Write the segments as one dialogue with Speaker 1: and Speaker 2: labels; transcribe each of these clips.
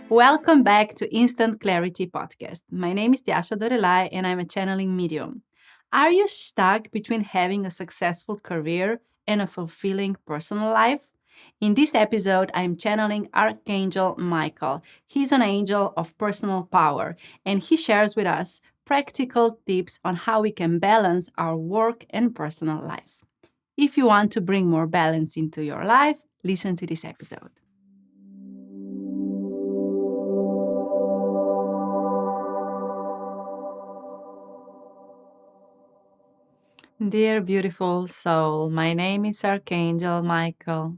Speaker 1: Welcome back to Instant Clarity Podcast. My name is Tjaša Dorelay and I'm a channeling medium. Are you stuck between having a successful career and a fulfilling personal life? In this episode, I'm channeling Archangel Michael. He's an angel of personal power and he shares with us practical tips on how we can balance our work and personal life. If you want to bring more balance into your life, listen to this episode. Dear beautiful soul, my name is Archangel Michael,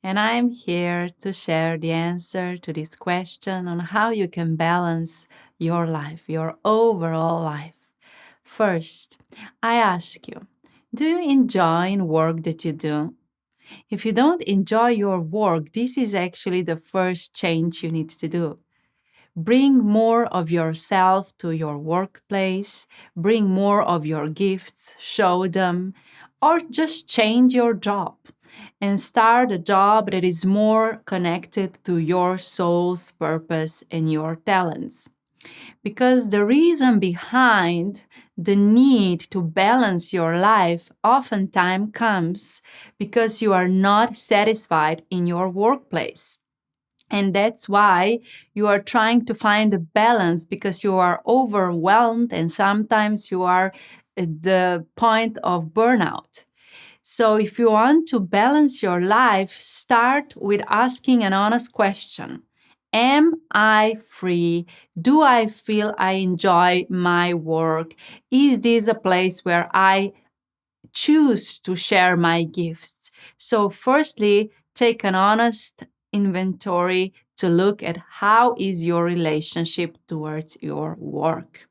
Speaker 1: and I'm here to share the answer to this question on how you can balance your life, your overall life. First, I ask you, do you enjoy work that you do? If you don't enjoy your work, this is actually the first change you need to do. Bring more of yourself to your workplace, bring more of your gifts, show them, or just change your job and start a job that is more connected to your soul's purpose and your talents. Because the reason behind the need to balance your life oftentimes comes because you are not satisfied in your workplace. And that's why you are trying to find a balance because you are overwhelmed and sometimes you are at the point of burnout. So, if you want to balance your life, start with asking an honest question. Am I free? Do I feel I enjoy my work? Is this a place where I choose to share my gifts? So, firstly, take an honest inventory to look at how is your relationship towards your work.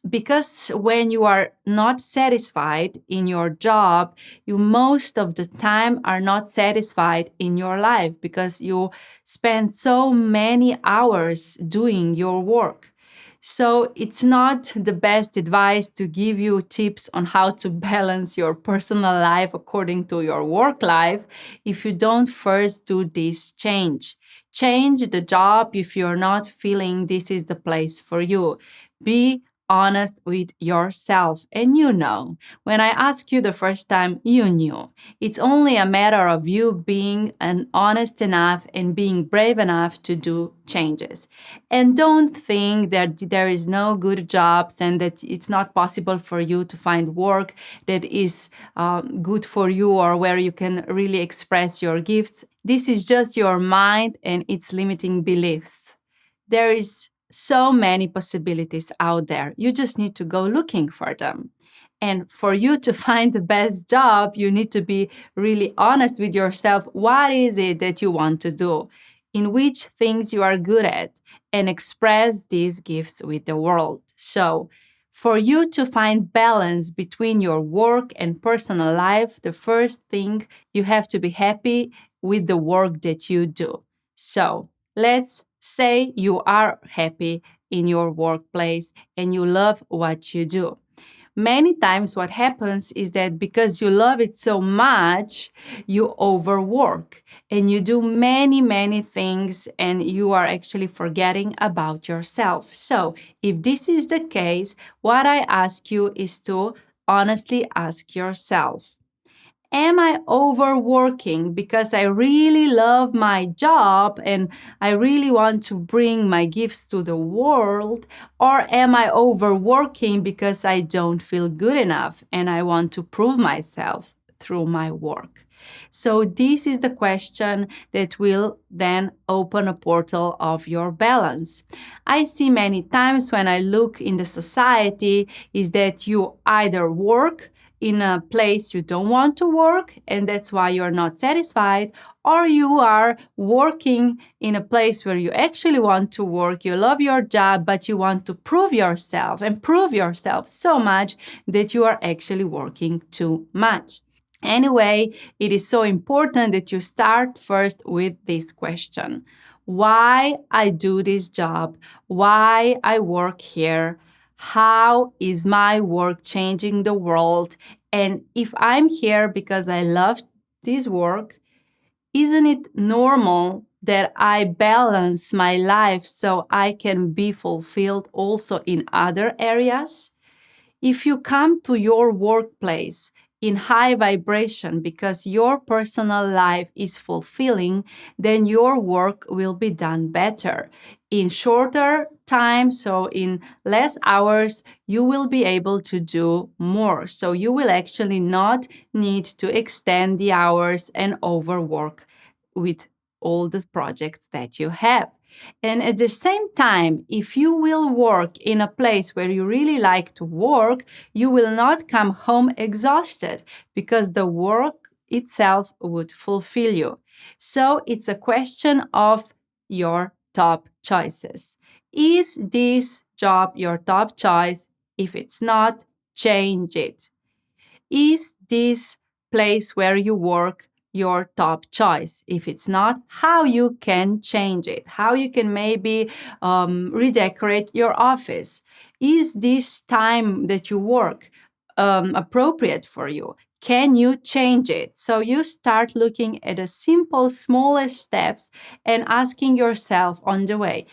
Speaker 1: Because when you are not satisfied in your job, you most of the time are not satisfied in your life because you spend so many hours doing your work. So it's not the best advice to give you tips on how to balance your personal life according to your work life if you don't first do this change. Change the job if you're not feeling this is the place for you. Be honest with yourself. And you know, when I asked you the first time, you knew. It's only a matter of you being honest enough and being brave enough to do changes. And don't think that there is no good jobs and that it's not possible for you to find work that is good for you or where you can really express your gifts. This is just your mind and its limiting beliefs. There is so many possibilities out there. You just need to go looking for them. And for you to find the best job, you need to be really honest with yourself. What is it that you want to do? In which things you are good at? And express these gifts with the world. So, for you to find balance between your work and personal life, the first thing you have to be happy with the work that you do. So, let's say you are happy in your workplace and you love what you do. Many times, what happens is that because you love it so much, you overwork and you do many, many things and you are actually forgetting about yourself. So, if this is the case, what I ask you is to honestly ask yourself, am I overworking because I really love my job and I really want to bring my gifts to the world? Or am I overworking because I don't feel good enough and I want to prove myself through my work? So, this is the question that will then open a portal of your balance. I see many times when I look in the society is that you either work in a place you don't want to work and that's why you're not satisfied, or you are working in a place where you actually want to work, you love your job, but you want to prove yourself and prove yourself so much that you are actually working too much. Anyway, it is so important that you start first with this question. Why I do this job? Why I work here? How is my work changing the world? And if I'm here because I love this work, Isn't it normal that I balance my life so I can be fulfilled also in other areas? If you come to your workplace in high vibration because your personal life is fulfilling, then your work will be done better. In shorter time, so in less hours, you will be able to do more. So you will actually not need to extend the hours and overwork with all the projects that you have. And at the same time, if you will work in a place where you really like to work, you will not come home exhausted because the work itself would fulfill you. So it's a question of your top choices. Is this job your top choice? If it's not, change it. Is this place where you work your top choice? If it's not, how you can change it? How you can maybe redecorate your office? Is this time that you work appropriate for you? Can you change it? So you start looking at the simple, smallest steps and asking yourself on the way,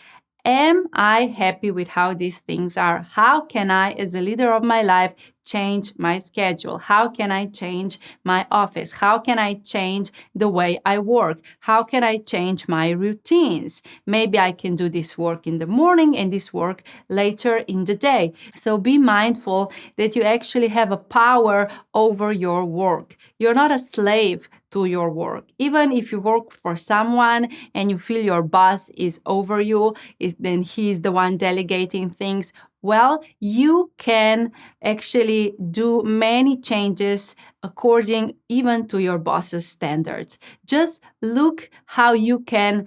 Speaker 1: am I happy with how these things are? How can I, as a leader of my life, change my schedule? How can I change my office? How can I change the way I work? How can I change my routines? Maybe I can do this work in the morning and this work later in the day. So be mindful that you actually have a power over your work. You're not a slave to your work. Even if you work for someone and you feel your boss is over you, then he's the one delegating things. Well, you can actually do many changes according even to your boss's standards. Just look how you can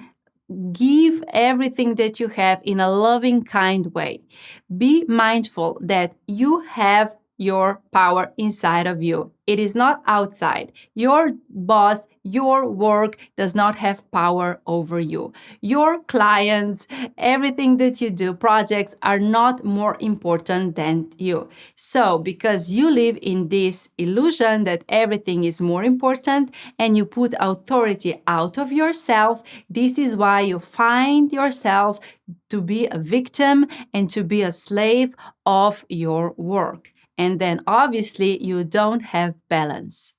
Speaker 1: give everything that you have in a loving, kind way. Be mindful that you have your power inside of you. It is not outside. Your boss, your work does not have power over you. Your clients, everything that you do, projects are not more important than you. So, because you live in this illusion that everything is more important and you put authority out of yourself, this is why you find yourself to be a victim and to be a slave of your work. And then obviously you don't have balance.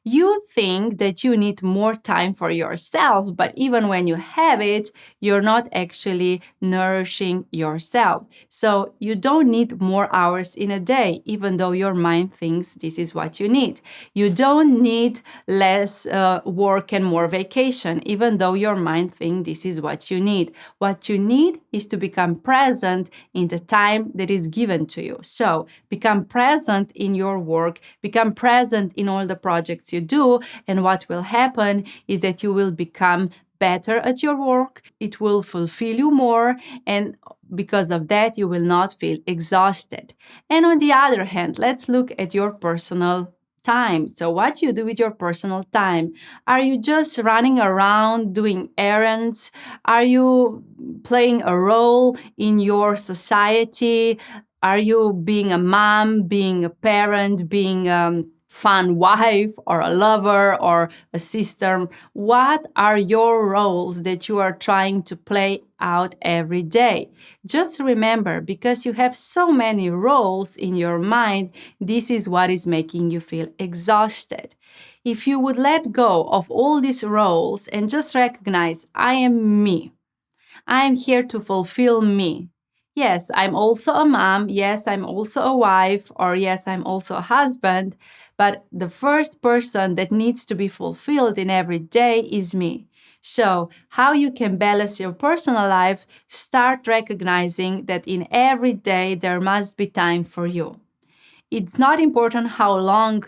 Speaker 1: You think that you need more time for yourself, but even when you have it, you're not actually nourishing yourself. So you don't need more hours in a day, even though your mind thinks this is what you need. You don't need less work and more vacation, even though your mind thinks this is what you need. What you need is to become present in the time that is given to you. So become present in your work, become present in all the projects you do, and what will happen is that you will become better at your work. It will fulfill you more, and because of that, you will not feel exhausted. And on the other hand, let's look at your personal time. So what you do with your personal time? Are you just running around doing errands? Are you playing a role in your society? Are you being a mom, being a parent, being a fun wife or a lover or a sister? What are your roles that you are trying to play out every day? Just remember, because you have so many roles in your mind, this is what is making you feel exhausted. If you would let go of all these roles and just recognize, I am me. I'm here to fulfill me. Yes, I'm also a mom. Yes, I'm also a wife. Or yes, I'm also a husband. But the first person that needs to be fulfilled in every day is me. So, how you can balance your personal life, start recognizing that in every day there must be time for you. It's not important how long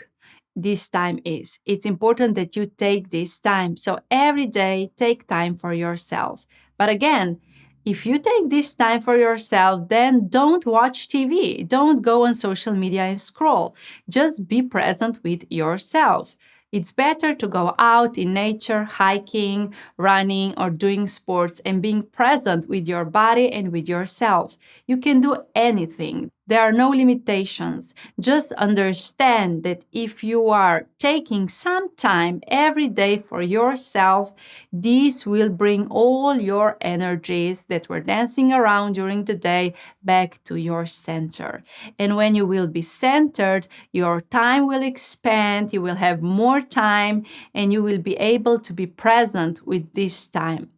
Speaker 1: this time is. It's important that you take this time. So every day, take time for yourself. But again, if you take this time for yourself, then don't watch TV. Don't go on social media and scroll. Just be present with yourself. It's better to go out in nature, hiking, running, or doing sports and being present with your body and with yourself. You can do anything. There are no limitations. Just understand that if you are taking some time every day for yourself, this will bring all your energies that were dancing around during the day back to your center. And when you will be centered, your time will expand, you will have more time, and you will be able to be present with this time.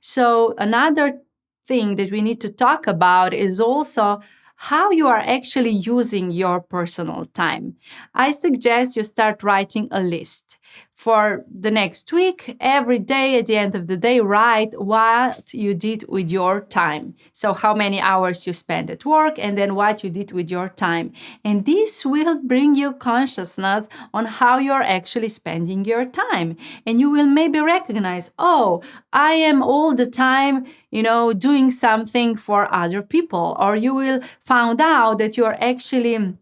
Speaker 1: So another thing that we need to talk about is also how you are actually using your personal time. I suggest you start writing a list. For the next week, every day at the end of the day, write what you did with your time. So how many hours you spent at work and then what you did with your time. And this will bring you consciousness on how you're actually spending your time. And you will maybe recognize, oh, I am all the time, doing something for other people. Or you will find out that you're actually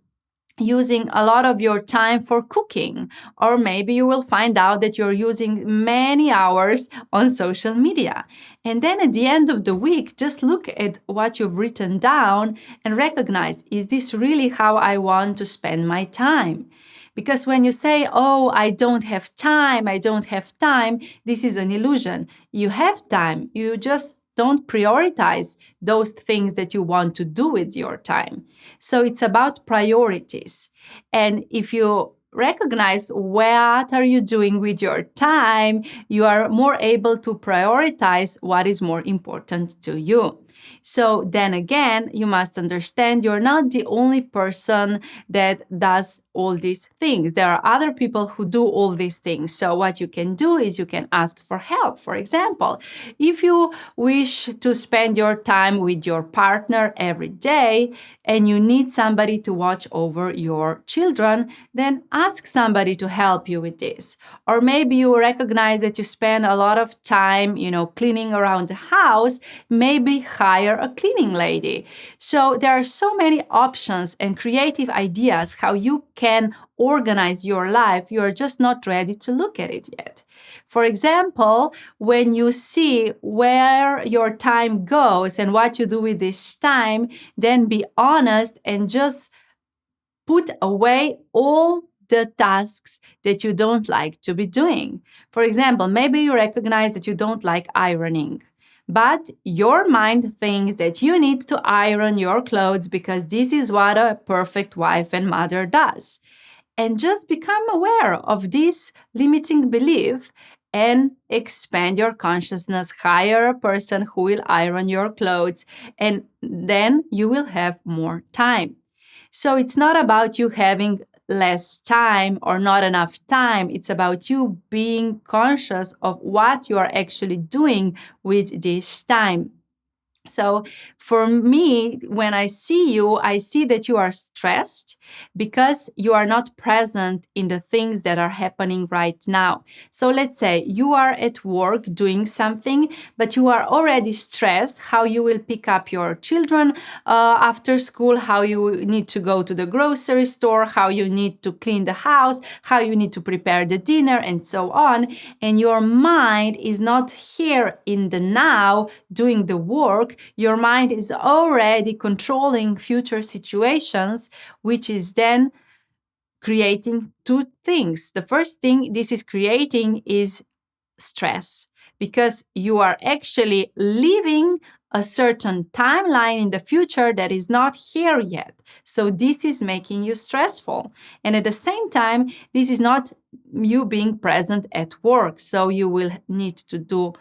Speaker 1: using a lot of your time for cooking, or maybe you will find out that you're using many hours on social media. And then at the end of the week, just look at what you've written down and recognize, is this really how I want to spend my time? Because when you say, oh, I don't have time, this is an illusion. You have time, you just don't prioritize those things that you want to do with your time. So it's about priorities. And if you recognize what are you doing with your time, you are more able to prioritize what is more important to you. So then again, you must understand you're not the only person that does all these things. There are other people who do all these things. So what you can do is you can ask for help. For example, if you wish to spend your time with your partner every day and you need somebody to watch over your children, then ask somebody to help you with this. Or maybe you recognize that you spend a lot of time, cleaning around the house, maybe hire a cleaning lady. So there are so many options and creative ideas how you can organize your life. You are just not ready to look at it yet. For example, when you see where your time goes and what you do with this time, then be honest and just put away all the tasks that you don't like to be doing. For example, maybe you recognize that you don't like ironing, but your mind thinks that you need to iron your clothes because this is what a perfect wife and mother does. And just become aware of this limiting belief and expand your consciousness. Hire a person who will iron your clothes, and then you will have more time. So it's not about you having less time or not enough time. It's about you being conscious of what you are actually doing with this time. So for me, when I see you, I see that you are stressed because you are not present in the things that are happening right now. So let's say you are at work doing something, but you are already stressed how you will pick up your children after school, how you need to go to the grocery store, how you need to clean the house, how you need to prepare the dinner, and so on. And your mind is not here in the now doing the work. Your mind is already controlling future situations, which is then creating two things. The first thing this is creating is stress, because you are actually living a certain timeline in the future that is not here yet. So this is making you stressful. And at the same time, this is not you being present at work. So you will need to do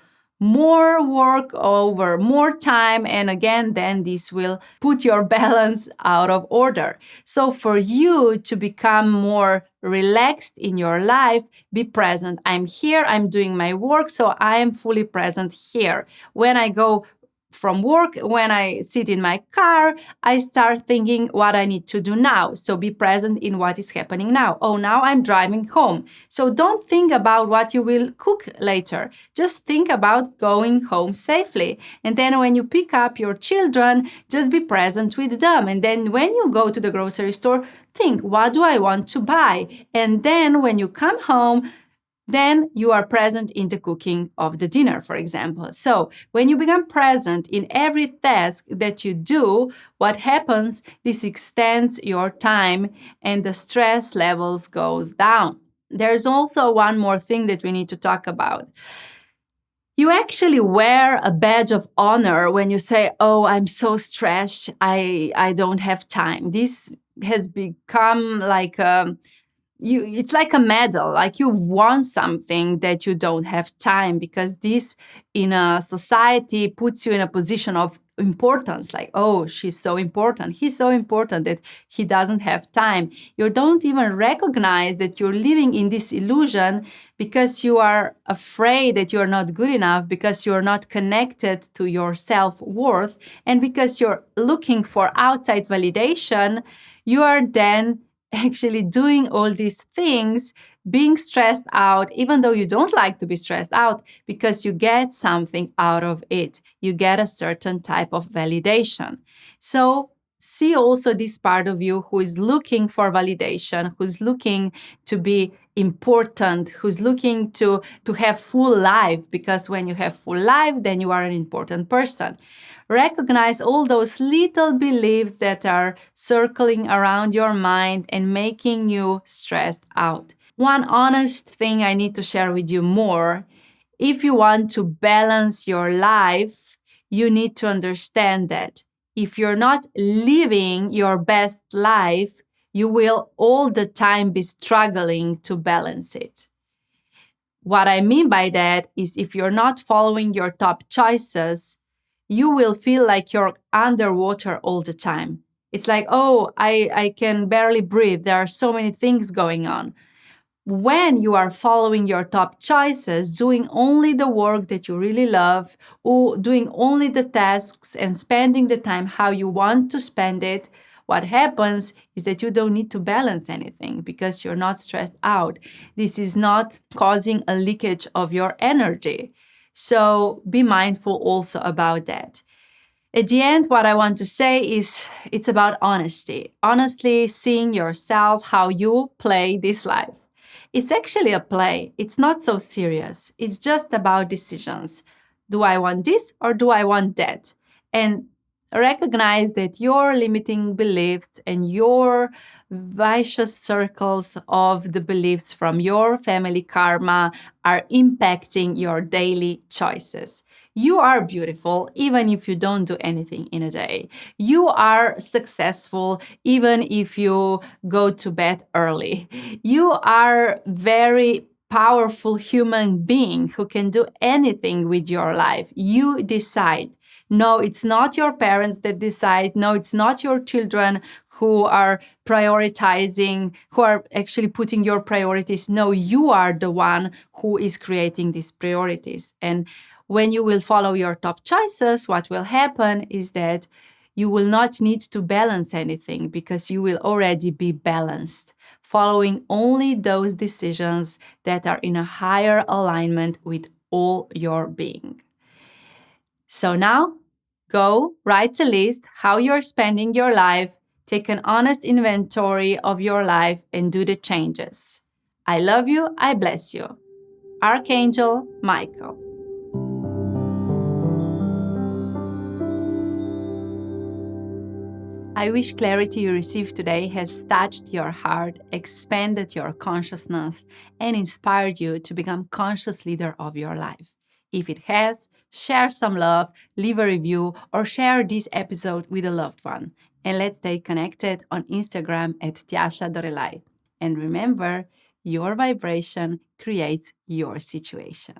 Speaker 1: more work over more time. And again, then this will put your balance out of order. So for you to become more relaxed in your life, be present. I'm here, I'm doing my work, so I am fully present here. When I go from work, when I sit in my car, I start thinking what I need to do now. So be present in what is happening now. Oh, now I'm driving home. So don't think about what you will cook later. Just think about going home safely. And then when you pick up your children, just be present with them. And then when you go to the grocery store, think, what do I want to buy? And then when you come home, then you are present in the cooking of the dinner, for example. So when you become present in every task that you do, what happens, this extends your time and the stress levels goes down. There's also one more thing that we need to talk about. You actually wear a badge of honor when you say, oh, I'm so stressed, I don't have time. This has become like it's like a medal, like you've won something that you don't have time, because this in a society puts you in a position of importance, like, oh, she's so important, he's so important that he doesn't have time. You don't even recognize that you're living in this illusion because you are afraid that you're not good enough, because you're not connected to your self-worth, and because you're looking for outside validation. You are then actually doing all these things, being stressed out, even though you don't like to be stressed out, because you get something out of it. You get a certain type of validation. So see also this part of you who is looking for validation, who's looking to be important, who's looking to have full life, because when you have full life, then you are an important person. Recognize all those little beliefs that are circling around your mind and making you stressed out. One honest thing I need to share with you more: if you want to balance your life, you need to understand that if you're not living your best life, you will all the time be struggling to balance it. What I mean by that is, if you're not following your top choices, you will feel like you're underwater all the time. It's like, oh, I can barely breathe. There are so many things going on. When you are following your top choices, doing only the work that you really love, or doing only the tasks and spending the time how you want to spend it, what happens is that you don't need to balance anything because you're not stressed out. This is not causing a leakage of your energy. So be mindful also about that. At the end, what I want to say is it's about honesty. Honestly seeing yourself, how you play this life. It's actually a play. It's not so serious. It's just about decisions. Do I want this or do I want that? And recognize that your limiting beliefs and your vicious circles of the beliefs from your family karma are impacting your daily choices. You are beautiful even if you don't do anything in a day. You are successful even if you go to bed early. You are very powerful human being who can do anything with your life. You decide. No, it's not your parents that decide. No, it's not your children who are prioritizing, who are actually putting your priorities. No, you are the one who is creating these priorities. And when you will follow your top choices, what will happen is that you will not need to balance anything because you will already be balanced, following only those decisions that are in a higher alignment with all your being. So now, go write a list how you're spending your life, take an honest inventory of your life, and do the changes. I love you, I bless you. Archangel Michael. I wish clarity you received today has touched your heart, expanded your consciousness, and inspired you to become conscious leader of your life. If it has, share some love, leave a review, or share this episode with a loved one. And let's stay connected on Instagram at Tjaša Dorelay. And remember, your vibration creates your situation.